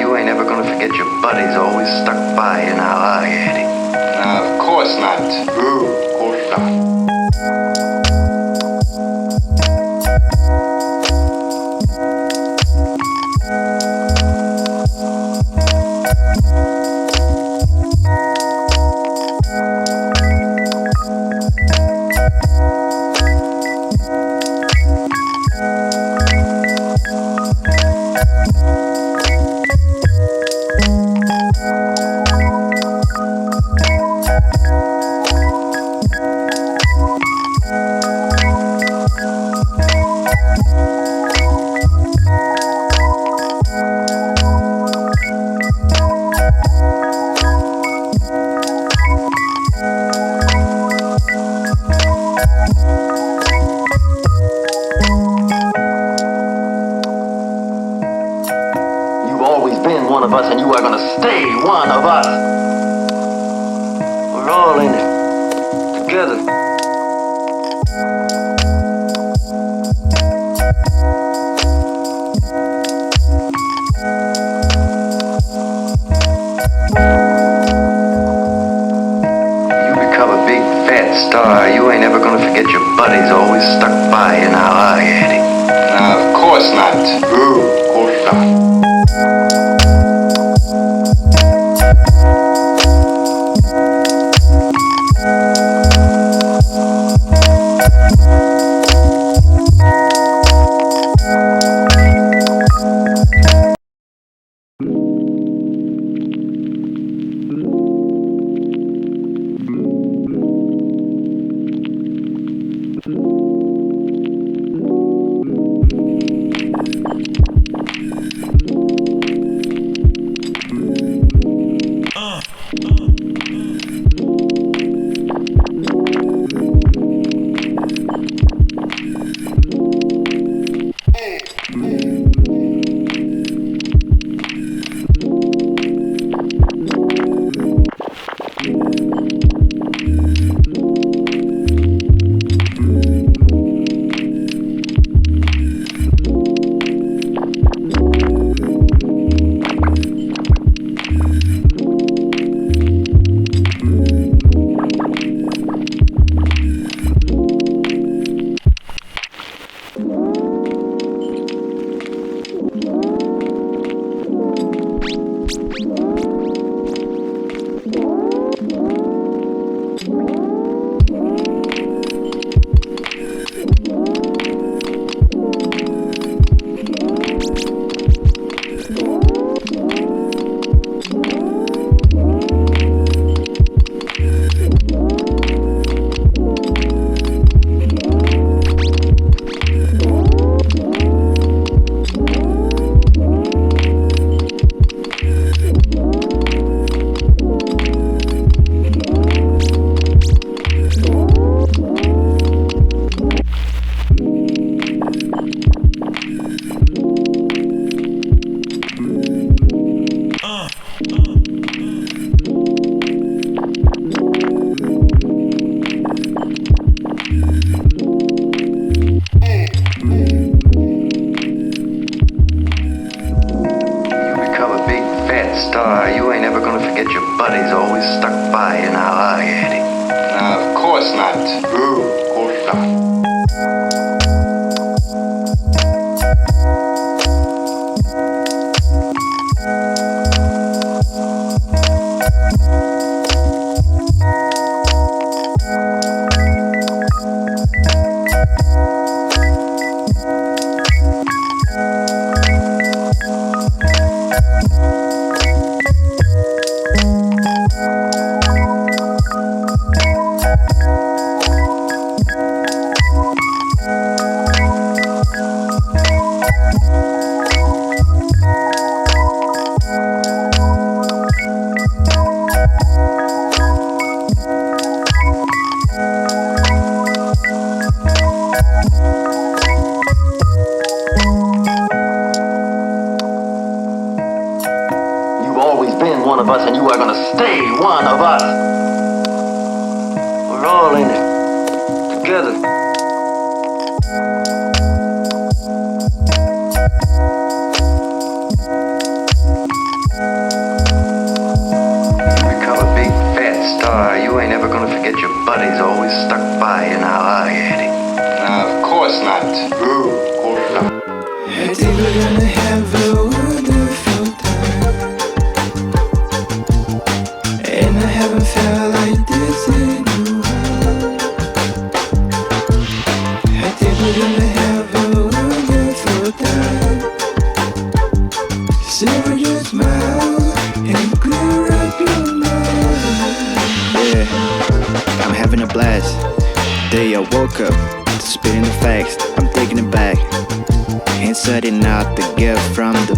you ain't ever gonna forget your buddies always stuck by you now, are you, Eddie? Of course not. Ooh, of course not. One of us, and you are gonna stay one of us. We're all in it together. You become a big fat star, you ain't ever gonna forget your buddies always stuck by you now, are you, Eddie? Of course not. Ooh, of course not. Star, you ain't ever gonna forget your buddies always stuck by you now, are you, Eddie? Of course not. Ooh, of course not. One of us, and you are gonna stay one of us. We're all in it together. woke up, spitting the facts, I'm taking it back. Inserting out the gift from the